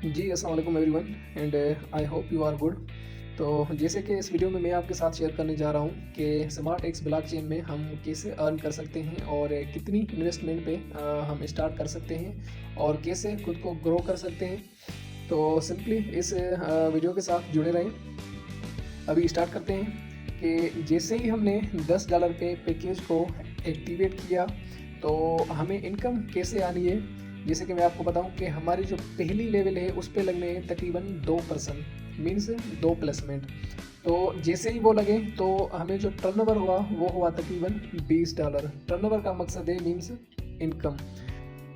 जी, अस्सलाम वालेकुम everyone and I hope you are good. तो जैसे कि इस वीडियो में मैं आपके साथ शेयर करने जा रहा हूँ कि स्मार्ट एक्स ब्लॉकचेन में हम कैसे अर्न कर सकते हैं और कितनी इन्वेस्टमेंट पे हम स्टार्ट कर सकते हैं और कैसे खुद को ग्रो कर सकते हैं। तो सिंपली इस वीडियो के साथ जुड़े रहें। अभी स्टार्ट करते हैं कि जैसे ही हमने $10 पे पैकेज को एक्टिवेट किया तो हमें इनकम कैसे आनी है। जैसे कि मैं आपको बताऊं कि हमारी जो पहली लेवल है उस पे लगने हैं तकरीबन 2%, मीन्स 2 प्लेसमेंट। तो जैसे ही वो लगे तो हमें जो टर्नओवर हुआ वो हुआ तकरीबन $20। टर्नओवर का मकसद है मीन्स इनकम।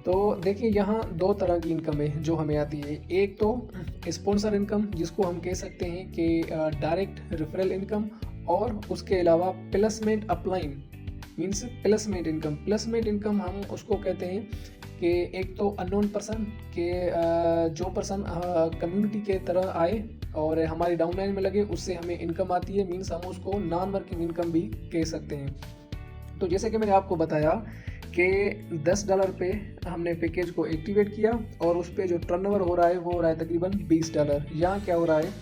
तो देखिए यहाँ दो तरह की इनकम है जो हमें आती है। एक तो स्पॉन्सर इनकम जिसको हम कह सकते हैं कि डायरेक्ट रेफरल इनकम, और उसके अलावा placement upline means placement income. Placement income हम उसको कहते हैं कि एक तो अननोन पर्सन के जो पर्सन कम्युनिटी के तरह आए और हमारी डाउनलाइन में लगे उससे हमें इनकम आती है, मीन्स हम उसको नॉन वर्किंग इनकम भी कह सकते हैं। तो जैसे कि मैंने आपको बताया कि $10 पे हमने पैकेज को एक्टिवेट किया और उस पर जो टर्नओवर हो रहा है वो हो रहा है तकरीबन $20। यहाँ क्या हो रहा है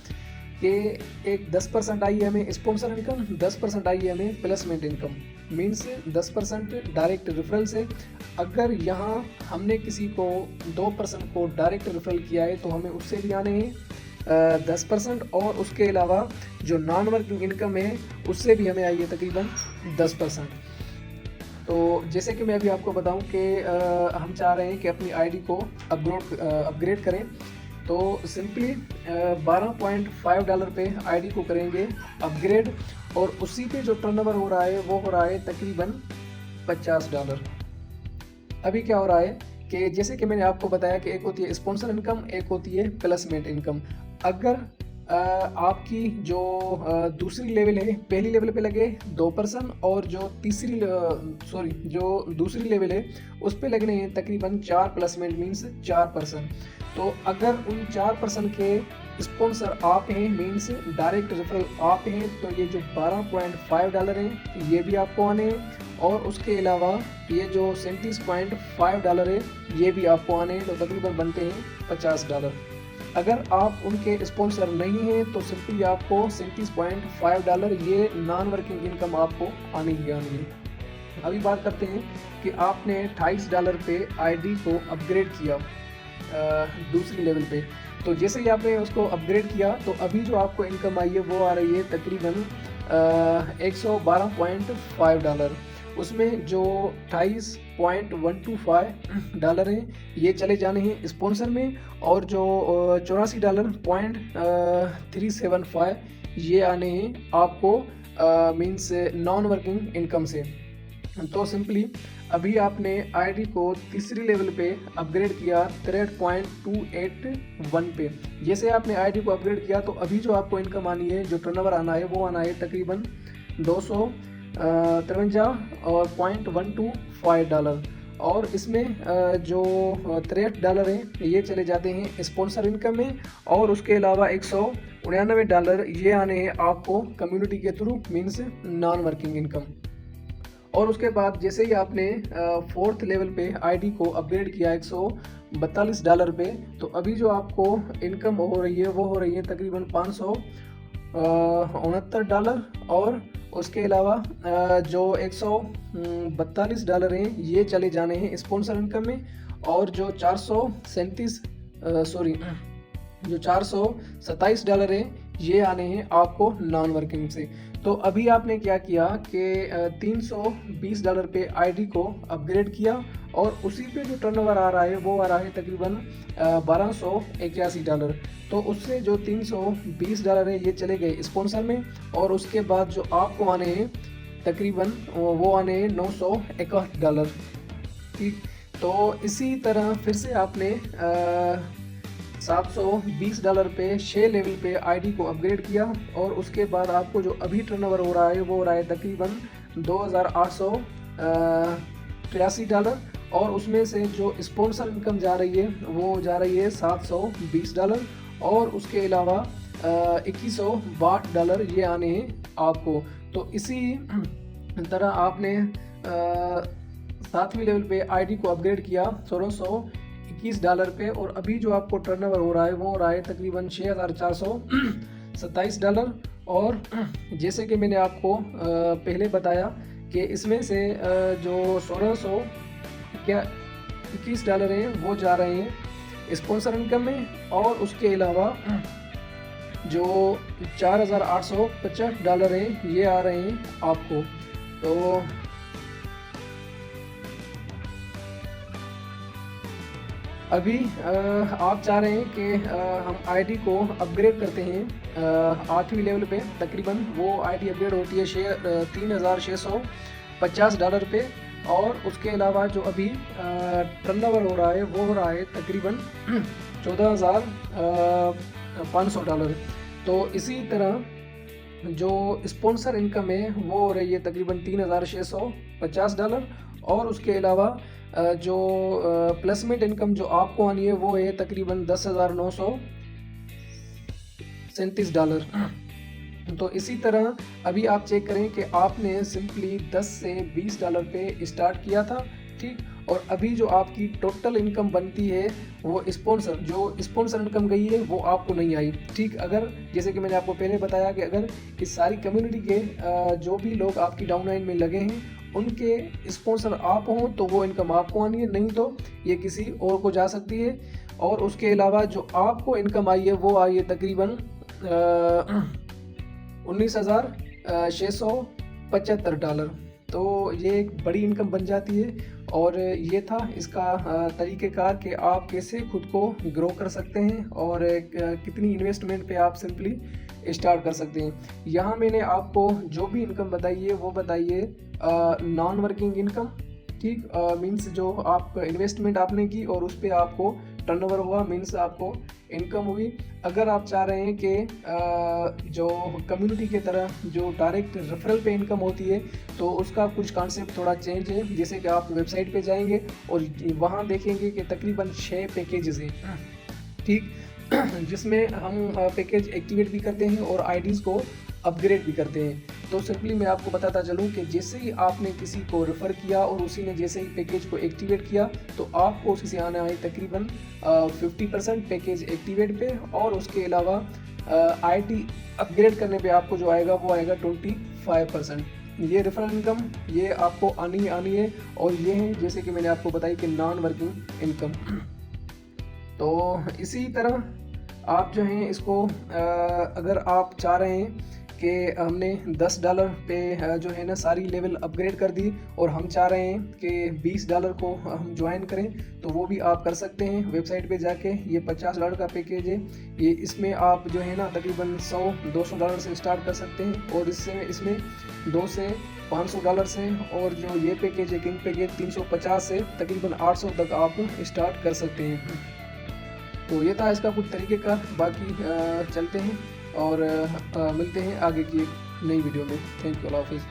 कि एक 10% आई है हमें स्पॉन्सर इनकम, 10% आई है हमें placement income, means 10% direct referral से। अगर यहाँ हमने किसी को 2% को डायरेक्ट रेफरल किया है तो हमें उससे भी आने हैं 10%, और उसके अलावा जो नॉन वर्किंग इनकम है उससे भी हमें आई है तकरीबन 10%। तो जैसे कि मैं अभी आपको बताऊं कि हम चाह रहे हैं कि अपनी आईडी को अपग्रेड करें, तो सिंपली $12.5 पे आईडी को करेंगे अपग्रेड, और उसी पे जो टर्नओवर हो रहा है वो हो रहा है तकरीबन $50। अभी क्या हो रहा है कि जैसे कि मैंने आपको बताया कि एक होती है स्पॉन्सर इनकम, एक होती है प्लेसमेंट इनकम। अगर आपकी जो दूसरी लेवल है, पहली लेवल पे लगे 2%, और जो जो दूसरी लेवल है उस पे लगने हैं तकरीबन 4 प्लेसमेंट मीन्स 4%। तो अगर उन 4% के स्पॉन्सर आप हैं मीन्स डायरेक्ट रेफरल आप हैं, तो ये जो $12.5 हैं ये भी आपको आने हैं, और उसके अलावा ये जो $37.5 है ये भी आपको आने हैं, तो तकरीबन बनते हैं $50। अगर आप उनके स्पॉन्सर नहीं हैं तो सिंपली आपको $37.5 ये नॉन वर्किंग इनकम आपको आनी ही आनी है। अभी बात करते हैं कि आपने $28 पे आईडी को अपग्रेड किया दूसरी लेवल पे। तो जैसे ही आपने उसको अपग्रेड किया तो अभी जो आपको इनकम आई है वो आ रही है तकरीबन $112.5। उसमें जो $28.125 हैं ये चले जाने हैं स्पॉन्सर में, और जो $84.375 ये आने हैं आपको मीन्स नॉन वर्किंग इनकम से। तो सिंपली अभी आपने आईडी को तीसरी लेवल पे अपग्रेड किया 3.281 पे। जैसे आपने आईडी को अपग्रेड किया तो अभी जो आपको इनकम आनी है, जो टर्नओवर आना है वो आना है तकरीबन $253.125, और इसमें जो $63 हैं ये चले जाते हैं स्पॉन्सर इनकम में, और उसके अलावा $199 ये आने हैं आपको कम्युनिटी के through means non working income. और उसके बाद जैसे ही आपने फोर्थ लेवल पे आईडी को अपग्रेड किया $142 पे, तो अभी जो आपको इनकम हो रही है वो हो रही है तकरीबन $569, और उसके अलावा जो $142 हैं ये चले जाने हैं स्पॉन्सर इनकम में, और जो $427 हैं ये आने हैं आपको नॉन वर्किंग से। तो अभी आपने क्या किया कि $320 पे आईडी को अपग्रेड किया, और उसी पे जो टर्नओवर आ रहा है वो आ रहा है तकरीबन $1281। तो उससे जो $320 है ये चले गए स्पॉन्सर में, और उसके बाद जो आपको आने हैं तकरीबन वो आने हैं $961। ठीक, तो इसी तरह फिर से आपने $720 पे 6 लेवल पे आईडी को अपग्रेड किया, और उसके बाद आपको जो अभी टर्नओवर हो रहा है वो हो रहा है तकरीबन $2883, और उसमें से जो स्पॉन्सर इनकम जा रही है वो जा रही है $720, और उसके अलावा $2162 ये आने हैं आपको। तो इसी तरह आपने 7वीं लेवल पे आईडी को अपग्रेड किया $21 पे, और अभी जो आपको टर्नओवर हो रहा है वो हो रहा है तकरीबन $6,427। और जैसे कि मैंने आपको पहले बताया कि इसमें से जो 1621 हैं वो जा रहे हैं स्पॉन्सर इनकम में, और उसके अलावा जो $4,850 हैं ये आ रहे हैं आपको। तो अभी आप चाह रहे हैं कि हम आईडी को अपग्रेड करते हैं 8वीं लेवल पे, तकरीबन वो आईडी अपग्रेड होती है $3,650 पे, और उसके अलावा जो अभी टर्नओवर हो रहा है वो हो रहा है तकरीबन $14,500। तो इसी तरह जो स्पॉन्सर इनकम है वो हो रही है तकरीबन $3,650, और उसके अलावा जो प्लेसमेंट इनकम जो आपको आनी है वो है तकरीबन $10,937। तो इसी तरह अभी आप चेक करें कि आपने सिंपली $10 से $20 पे स्टार्ट किया था, ठीक, और अभी जो आपकी टोटल इनकम बनती है वो स्पॉन्सर इनकम गई है वो आपको नहीं आई, ठीक। अगर जैसे कि मैंने आपको पहले बताया कि अगर इस सारी कम्युनिटी के जो भी लोग आपकी डाउनलाइन में लगे हैं उनके स्पॉन्सर आप हों तो वो इनकम आपको आनी है, नहीं तो ये किसी और को जा सकती है। और उसके अलावा जो आपको इनकम आई है वो आई है तकरीबन $19,675। तो ये एक बड़ी इनकम बन जाती है, और ये था इसका तरीक़ेकार कि आप कैसे खुद को ग्रो कर सकते हैं और कितनी इन्वेस्टमेंट पे आप सिंपली स्टार्ट कर सकते हैं। यहाँ मैंने आपको जो भी इनकम बताई है वो बताई है नॉन वर्किंग इनकम, ठीक, मीन्स जो आप इन्वेस्टमेंट आपने की और उस पर आपको टर्नओवर हुआ, मीन्स आपको इनकम हुई। अगर आप चाह रहे हैं कि जो कम्युनिटी की तरह जो डायरेक्ट रेफरल पे इनकम होती है तो उसका कुछ कॉन्सेप्ट थोड़ा चेंज है। जैसे कि आप वेबसाइट पे जाएंगे और वहाँ देखेंगे कि तकरीबन 6 पैकेजेस हैं, ठीक, जिसमें हम पैकेज एक्टिवेट भी करते हैं और आईडीज़ को अपग्रेड भी करते हैं। तो सिंपली मैं आपको बताता चलूँ कि जैसे ही आपने किसी को रेफ़र किया और उसी ने जैसे ही पैकेज को एक्टिवेट किया तो आपको उसी से आना है तकरीबन 50% पैकेज एक्टिवेट पे, और उसके अलावा आईडी अपग्रेड करने पे आपको जो आएगा वो आएगा 25%। ये रेफरल इनकम ये आपको आनी है, और ये है जैसे कि मैंने आपको बताई कि नॉन वर्किंग इनकम। तो इसी तरह आप जो हैं इसको अगर आप चाह रहे हैं कि हमने $10 पे जो है ना सारी लेवल अपग्रेड कर दी और हम चाह रहे हैं कि $20 को हम ज्वाइन करें, तो वो भी आप कर सकते हैं वेबसाइट पे जाके। ये $50 का पैकेज है, ये इसमें आप जो है ना तकरीबन $100-200 से स्टार्ट कर सकते हैं, और इसमें $200 से $500 से, और जो ये पैकेज है किंग पैकेज 350 से तकरीबन 800 तक आप स्टार्ट कर सकते हैं। तो ये था इसका कुछ तरीके का, बाकी चलते हैं और मिलते हैं आगे की एक नई वीडियो में। थैंक यू, अल्लाह हाफिज़।